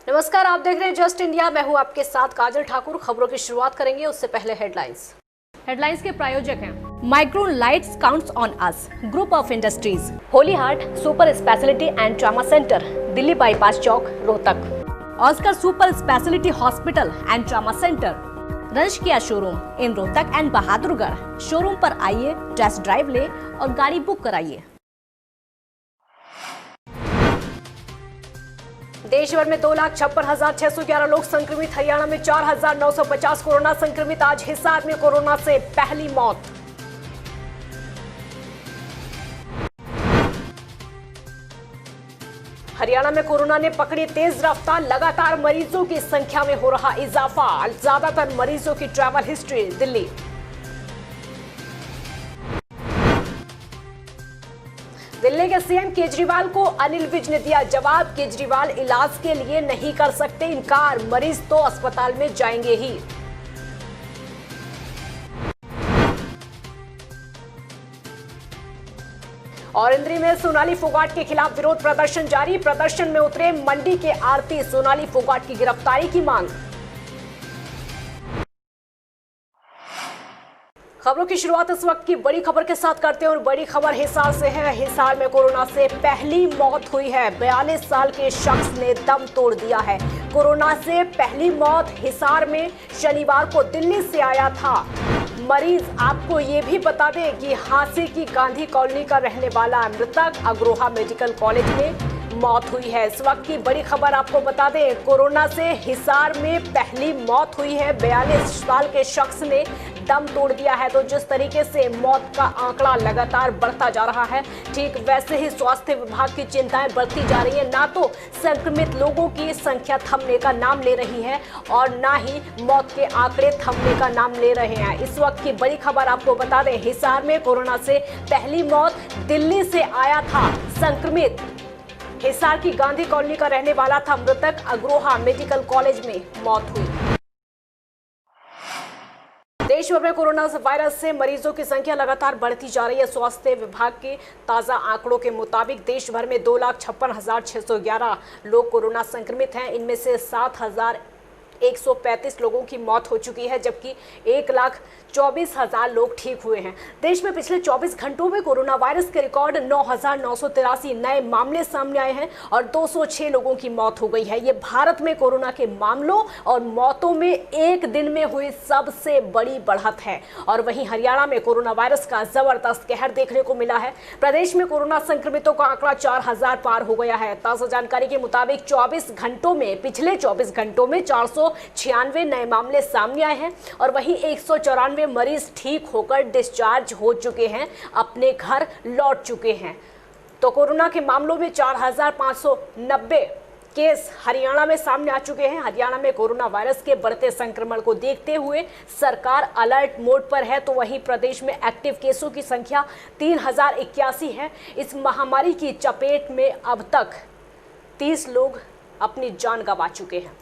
नमस्कार, आप देख रहे हैं जस्ट इंडिया। मैं हूं आपके साथ काजल ठाकुर। खबरों की शुरुआत करेंगे, उससे पहले हेडलाइंस के प्रायोजक हैं micron lights counts on us, group of industries, holy heart super speciality and trauma centre, Delhi bypass chowk, Rohtak. Oscar super speciality hospital and trauma centre, रंश Kia showroom in Rohtak and Bahadurgarh. Showroom पर आइए, टेस्ट ड्राइव ले और गाड़ी book कराइए। देश भर में 2,56,611 लोग संक्रमित। हरियाणा में 4,950 कोरोना संक्रमित। आज हिसार में कोरोना से पहली मौत। हरियाणा में कोरोना ने पकड़ी तेज रफ्तार। लगातार मरीजों की संख्या में हो रहा इजाफा। ज्यादातर मरीजों की ट्रैवल हिस्ट्री दिल्ली। दिल्ली के सीएम केजरीवाल को अनिल विज ने दिया जवाब। केजरीवाल इलाज के लिए नहीं कर सकते इनकार, मरीज तो अस्पताल में जाएंगे ही। और इंद्री में सोनाली फोगाट के खिलाफ विरोध प्रदर्शन जारी। प्रदर्शन में उतरे मंडी के आरती। सोनाली फोगाट की गिरफ्तारी की मांग। खबरों की शुरुआत इस वक्त की बड़ी खबर के साथ करते हैं और बड़ी खबर हिसार से है। हिसार में कोरोना से पहली मौत हुई है। 42 साल के शख्स ने दम तोड़ दिया है। कोरोना से पहली मौत हिसार में शनिवार को दिल्ली से आया था मरीज। आपको ये भी बता दें कि हांसी की गांधी कॉलोनी का रहने वाला मृतक अग्रोहा मेडिकल कॉलेज में मौत हुई है। इस वक्त की बड़ी खबर आपको बता दें, कोरोना से हिसार में पहली मौत हुई है। 42 साल के शख्स ने दम तोड़ दिया है। तो जिस तरीके से मौत का आंकड़ा लगातार बढ़ता जा रहा है, ठीक वैसे ही स्वास्थ्य विभाग की चिंताएं बढ़ती जा रही है। ना तो संक्रमित लोगों की संख्या थमने का नाम ले रही है और ना ही मौत के आंकड़े थमने का नाम ले रहे हैं। इस वक्त की बड़ी खबर आपको बता दें, हिसार में कोरोना से पहली मौत। दिल्ली से आया था संक्रमित। हिसार की गांधी कॉलोनी का रहने वाला था मृतक। अग्रोहा मेडिकल कॉलेज में मौत हुई। देश भर में कोरोना वायरस से मरीजों की संख्या लगातार बढ़ती जा रही है। स्वास्थ्य विभाग के ताजा आंकड़ों के मुताबिक देश भर में 2,56,611 लोग कोरोना संक्रमित हैं। इनमें से 7,135 लोगों की मौत हो चुकी है, जबकि 1,24,000 लोग ठीक हुए हैं। देश में पिछले 24 घंटों में कोरोना वायरस के रिकॉर्ड 9,983 नए मामले सामने आए हैं और 206 लोगों की मौत हो गई है। ये भारत में कोरोना के मामलों और मौतों में एक दिन में हुई सबसे बड़ी बढ़त है। और वहीं हरियाणा में कोरोना वायरस का जबरदस्त कहर देखने को मिला है। प्रदेश में कोरोना संक्रमितों का आंकड़ा 4,000 पार हो गया है। ताजा जानकारी के मुताबिक पिछले 24 घंटों में 496 नए मामले सामने आए हैं और वहीं 194 मरीज ठीक होकर डिस्चार्ज हो चुके हैं, अपने घर लौट चुके हैं। तो कोरोना के मामलों में 4,590 केस हरियाणा में सामने आ चुके हैं। हरियाणा में कोरोना वायरस के बढ़ते संक्रमण को देखते हुए सरकार अलर्ट मोड पर है। तो वहीं प्रदेश में एक्टिव केसों की संख्या 3,081 है। इस महामारी की चपेट में अब तक 30 लोग अपनी जान गंवा चुके हैं।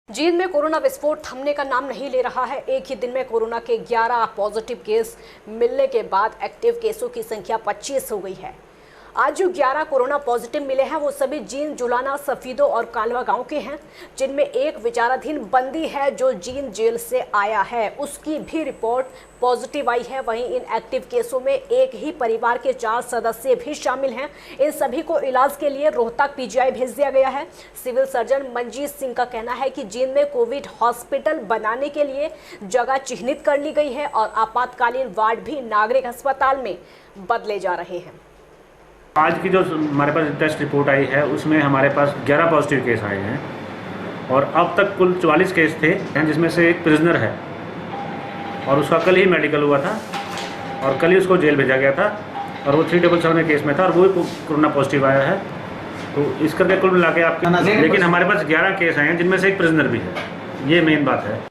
जींद में कोरोना विस्फोट थमने का नाम नहीं ले रहा है। एक ही दिन में कोरोना के 11 पॉजिटिव केस मिलने के बाद एक्टिव केसों की संख्या 25 हो गई है। आज जो 11 कोरोना पॉजिटिव मिले हैं वो सभी जींद, जुलाना, सफीदो और कालवा गांव के हैं, जिनमें एक विचाराधीन बंदी है जो जींद जेल से आया है, उसकी भी रिपोर्ट पॉजिटिव आई है। वहीं इन एक्टिव केसों में एक ही परिवार के 4 सदस्य भी शामिल हैं। इन सभी को इलाज के लिए रोहतक पीजीआई भेज दिया गया है। सिविल सर्जन मंजीत सिंह का कहना है कि जींद में कोविड हॉस्पिटल बनाने के लिए जगह चिन्हित कर ली गई है और आपातकालीन वार्ड भी नागरिक अस्पताल में बदले जा रहे हैं। आज की जो हमारे पास टेस्ट रिपोर्ट आई है उसमें हमारे पास 11 पॉजिटिव केस आए हैं और अब तक कुल 44 केस थे, जिसमें से एक प्रिजनर है और उसका कल ही मेडिकल हुआ था और कल ही उसको जेल भेजा गया था और वो 377 केस में था और वो कोरोना पॉजिटिव आया है। तो इस करके कुल मिला के आपके, लेकिन हमारे पास 11 केस आए हैं जिनमें से एक प्रिजनर भी है। ये मेन बात है।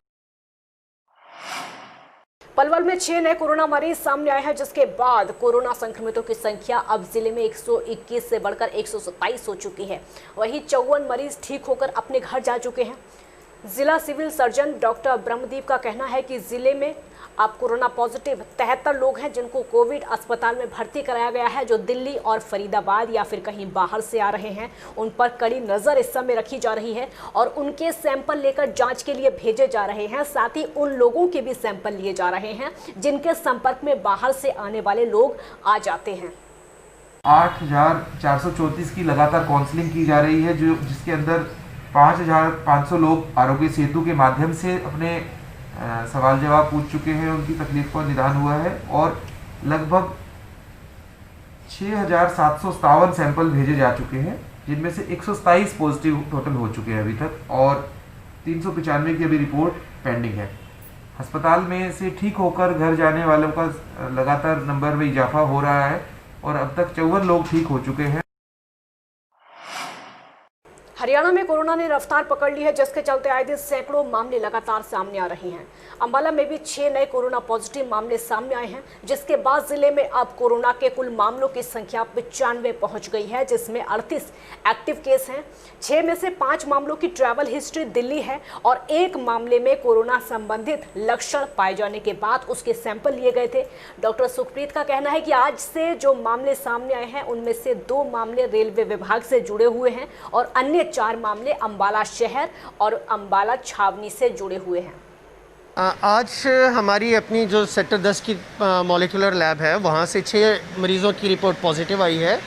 पलवल में 6 नए कोरोना मरीज सामने आए हैं, जिसके बाद कोरोना संक्रमितों की संख्या अब जिले में 121 से बढ़कर 127 हो चुकी है। वहीं 54 मरीज ठीक होकर अपने घर जा चुके हैं। जिला सिविल सर्जन डॉक्टर ब्रह्मदीप का कहना है कि जिले में अब कोरोना पॉजिटिव 73 लोग हैं जिनको कोविड अस्पताल में भर्ती कराया गया है, जो दिल्ली और फरीदाबाद या फिर कहीं बाहर से आ रहे हैं। उन पर कड़ी नजर इस समय रखी जा रही है और उनके सैंपल लेकर जांच के लिए भेजे जा रहे हैं। साथ ही उन लोगों के भी सैंपल लिए जा रहे हैं जिनके संपर्क में बाहर से आने वाले लोग आ जाते हैं। 8,434 की लगातार काउंसलिंग की जा रही है, जिसके अंदर 5,500 लोग आरोग्य सेतु के माध्यम से अपने सवाल जवाब पूछ चुके हैं, उनकी तकलीफ का निदान हुआ है और लगभग 6,757 सैंपल भेजे जा चुके हैं, जिनमें से 127 पॉजिटिव टोटल हो चुके हैं अभी तक और 395 की अभी रिपोर्ट पेंडिंग है। अस्पताल में से ठीक होकर घर जाने वालों का लगातार नंबर में इजाफा हो रहा है और अब तक 54 लोग ठीक हो चुके हैं। हरियाणा में कोरोना ने रफ्तार पकड़ ली है, जिसके चलते आए दिन सैकड़ों मामले लगातार सामने आ रहे हैं। अंबाला में भी 6 नए कोरोना पॉजिटिव मामले सामने आए हैं, जिसके बाद जिले में अब कोरोना के कुल मामलों की संख्या 95 पहुंच गई है, जिसमें 38 एक्टिव केस हैं। 6 में से 5 मामलों की ट्रैवल हिस्ट्री दिल्ली है और 1 मामले में कोरोना संबंधित लक्षण पाए जाने के बाद उसके सैंपल लिए गए थे। डॉक्टर सुखप्रीत का कहना है कि आज से जो मामले सामने आए हैं उनमें से 2 मामले रेलवे विभाग से जुड़े हुए हैं और अन्य 4 मामले अंबाला शहर और अंबाला छावनी से जुड़े हुए हैं। आज हमारी अपनी जो सेक्टर 10 की मॉलिक्यूलर लैब है, वहाँ से 6 मरीज़ों की रिपोर्ट पॉजिटिव आई है।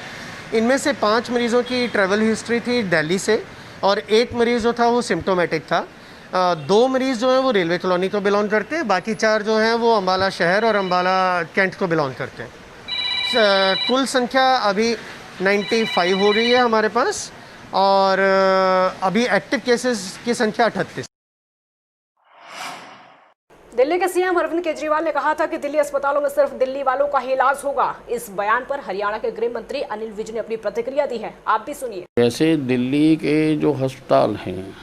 इनमें से 5 मरीज़ों की ट्रैवल हिस्ट्री थी दिल्ली से और 1 मरीज़ जो था वो सिम्टोमेटिक था। 2 मरीज़ जो हैं वो रेलवे कॉलोनी को बिलोंग करते हैं, बाकी 4 जो हैं वो अंबाला शहर और अंबाला कैंट को बिलोंग करते हैं। कुल संख्या अभी 95 हो रही है हमारे पास और अभी एक्टिव केसेस की संख्या 38। दिल्ली के सीएम अरविंद केजरीवाल ने कहा था कि दिल्ली अस्पतालों में सिर्फ दिल्ली वालों का ही इलाज होगा। इस बयान पर हरियाणा के गृह मंत्री अनिल विज ने अपनी प्रतिक्रिया दी है, आप भी सुनिए। जैसे दिल्ली के जो अस्पताल हैं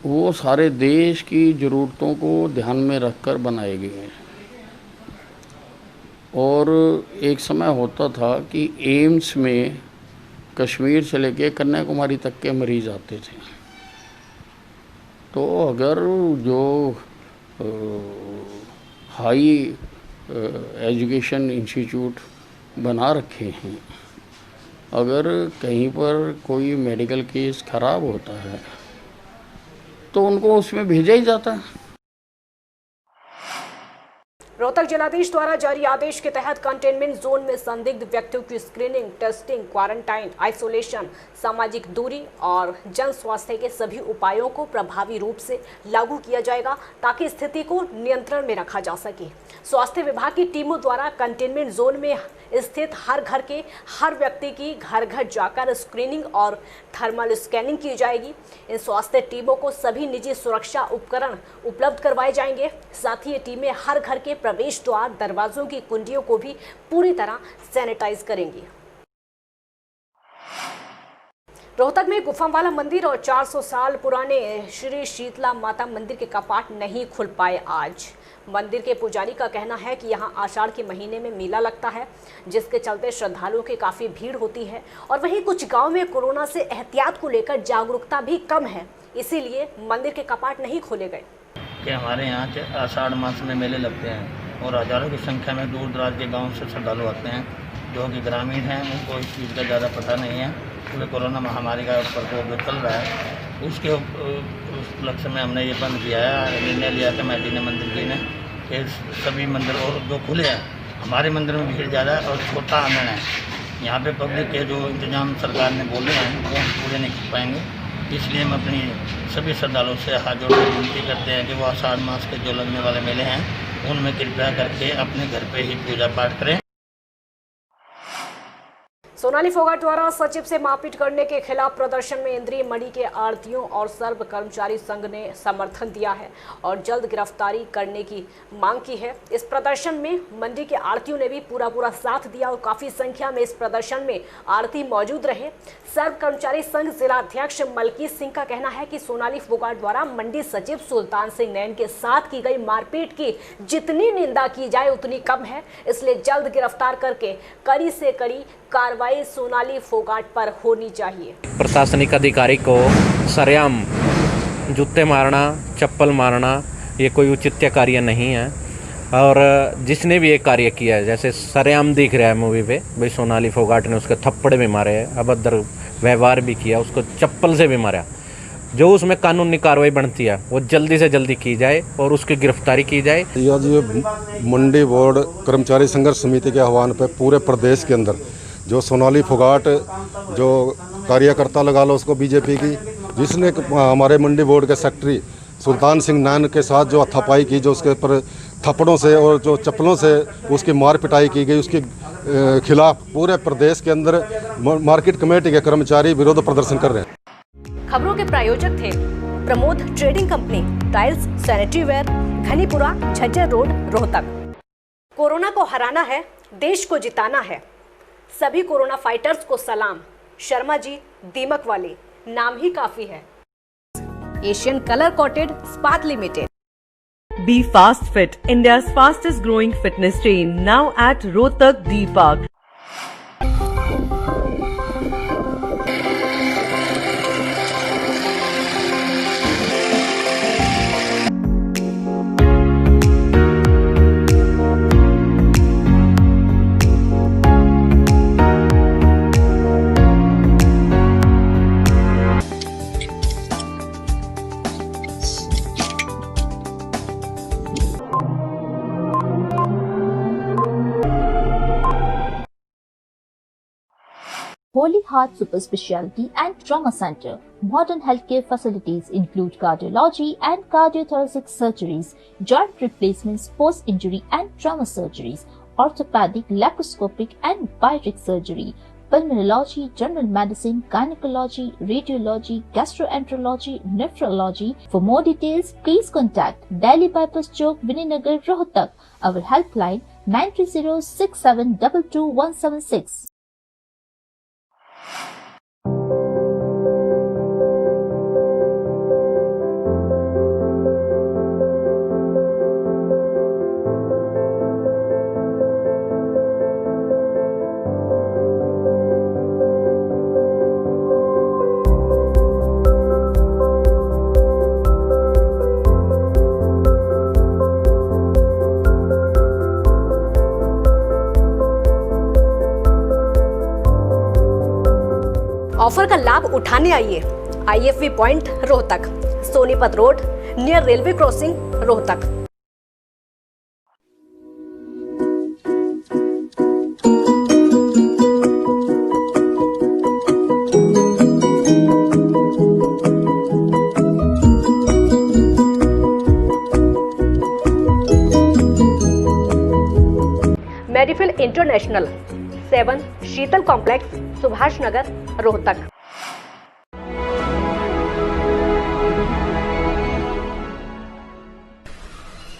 वो सारे देश की ज़रूरतों को ध्यान में रखकर बनाए गए हैं और एक समय होता था कि एम्स में कश्मीर से लेके कन्याकुमारी तक के मरीज़ आते थे। तो अगर जो हाई एजुकेशन इंस्टीट्यूट बना रखे हैं, अगर कहीं पर कोई मेडिकल केस ख़राब होता है तो उनको उसमें भेजा ही जाता है। रोहतक जिलाधीश द्वारा जारी आदेश के तहत कंटेनमेंट जोन में संदिग्ध व्यक्तियों की स्क्रीनिंग, टेस्टिंग, क्वारंटाइन, आइसोलेशन, सामाजिक दूरी और जन स्वास्थ्य के सभी उपायों को प्रभावी रूप से लागू किया जाएगा ताकि स्थिति को नियंत्रण में रखा जा सके। स्वास्थ्य विभाग की टीमों द्वारा कंटेनमेंट जोन में स्थित हर घर के हर व्यक्ति की घर घर जाकर स्क्रीनिंग और थर्मल स्कैनिंग की जाएगी। इन स्वास्थ्य टीमों को सभी निजी सुरक्षा उपकरण उपलब्ध करवाए जाएंगे। साथ ही ये टीमें हर घर के प्रवेश द्वार, दरवाजों की कुंडियों को भी पूरी तरह सैनिटाइज करेंगी। रोहतक में गुफावाला मंदिर और 400 साल पुराने श्री शीतला माता मंदिर के कपाट नहीं खुल पाए। आज मंदिर के पुजारी का कहना है कि यहां आषाढ़ के महीने में मेला लगता है, जिसके चलते श्रद्धालुओं की काफ़ी भीड़ होती है और वहीं कुछ गांव में कोरोना से एहतियात को लेकर जागरूकता भी कम है, इसीलिए मंदिर के कपाट नहीं खोले गए। कि हमारे यहाँ आषाढ़ मास में मेले लगते हैं और हज़ारों की संख्या में दूर दराज के गाँव से श्रद्धालु आते हैं, जो कि ग्रामीण हैं, उनको इस चीज़ का ज़्यादा पता नहीं है क्योंकि कोरोना महामारी का प्रकोप जो चल रहा है उसके उस लक्ष्य में हमने ये बंद किया है। निर्णय लिया था मैडीने मंदिर की ने कि सभी मंदिर और जो खुले हैं, हमारे मंदिर में भीड़ ज़्यादा है और छोटा आंगन है, यहाँ पे पब्लिक के जो इंतजाम सरकार ने बोले हैं वो हम पूरे नहीं कर पाएंगे। इसलिए हम अपनी सभी श्रद्धालुओं से हाथ जोड़कर विनती करते हैं कि वो आषाढ़ मास के जो लगने वाले मेले हैं उनमें कृपया करके अपने घर पे ही पूजा पाठ करें। सोनाली फोगाट द्वारा सचिव से मारपीट करने के खिलाफ प्रदर्शन में इंद्रिय मणि के आढ़तियों और सर्व कर्मचारी संघ ने समर्थन दिया है और जल्द गिरफ्तारी करने की मांग की है। इस प्रदर्शन में मंडी के आढ़तियों ने भी पूरा साथ दिया और काफी संख्या में इस प्रदर्शन में आढ़ती मौजूद रहे। सर्व कर्मचारी संघ जिला अध्यक्ष मलकीत सिंह का कहना है कि सोनाली फोगाट द्वारा मंडी सचिव सुल्तान सिंह नैन के साथ की गई मारपीट की जितनी निंदा की जाए उतनी कम है, इसलिए जल्द गिरफ्तार करके कड़ी से कड़ी कार्रवाई सोनाली फोगाट पर होनी चाहिए। प्रशासनिक अधिकारी को सरेआम जूते मारना, चप्पल मारना ये कोई औचित्य कार्य नहीं है। और जिसने भी ये कार्य किया है, जैसे सरेआम दिख रहा है मूवी पे भाई सोनाली फोगाट ने उसके थप्पड़ भी मारे, अभद्र व्यवहार भी किया, उसको चप्पल से भी मारा। जो उसमें कानूनी कार्रवाई बनती है वो जल्दी से जल्दी की जाए और उसकी गिरफ्तारी की जाए। आज ये मंडी बोर्ड कर्मचारी संघर्ष समिति के आह्वान पर पूरे प्रदेश के अंदर जो सोनाली फोगाट जो कार्यकर्ता लगा लो उसको बीजेपी की, जिसने हमारे मंडी बोर्ड के सेक्रेटरी सुल्तान सिंह नान के साथ जो हाथापाई की, जो उसके ऊपर थप्पड़ों से और जो चप्पलों से उसकी मार पिटाई की गई, उसके खिलाफ पूरे प्रदेश के अंदर मार्केट कमेटी के कर्मचारी विरोध प्रदर्शन कर रहे हैं। खबरों के प्रायोजक थे Pramod trading company, tiles, sanitary ware, Ghanipura, Jhajjar road, Rohtak. Corona को हराना है, देश को जिताना है। सभी कोरोना फाइटर्स को सलाम। शर्मा जी, दीमक वाले, नाम ही काफी है। Asian colour coated Ispat limited. Be Fast Fit, India's fastest growing fitness chain, now at Rohtak D Park. Holy Heart Super Speciality and Trauma Center. Modern healthcare facilities include cardiology and cardiothoracic surgeries, joint replacements, post-injury and trauma surgeries, orthopedic, laparoscopic and bariatric surgery, pulmonology, general medicine, gynecology, radiology, gastroenterology, nephrology. For more details, please contact Delhi Bypass Chowk, Vininagar, Rohtak. Our helpline 930-6722-176. Offer का लाभ उठाने आइए IFV point Rohtak, Sonipat road near railway crossing, Rohtak. Medifill international 7 Sheetal complex, Subhash Nagar, Rohtak.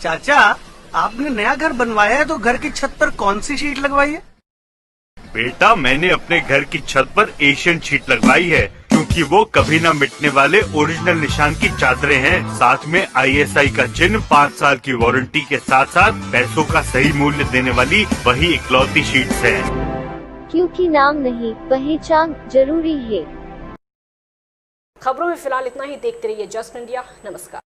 चाचा, आपने नया घर बनवाया है तो घर की छत पर कौन सी शीट लगवाई है? बेटा, मैंने अपने घर की छत पर एशियन शीट लगवाई है क्योंकि वो कभी न मिटने वाले ओरिजिनल निशान की चादरें हैं। साथ में ISI का चिन्ह, 5 साल की वारंटी के साथ साथ पैसों का सही मूल्य देने वाली वही इकलौती शीट्स हैं। क्योंकि नाम नहीं, पहचान जरूरी है। खबरों में फिलहाल इतना ही। देखते रहिए जस्ट इंडिया। नमस्कार।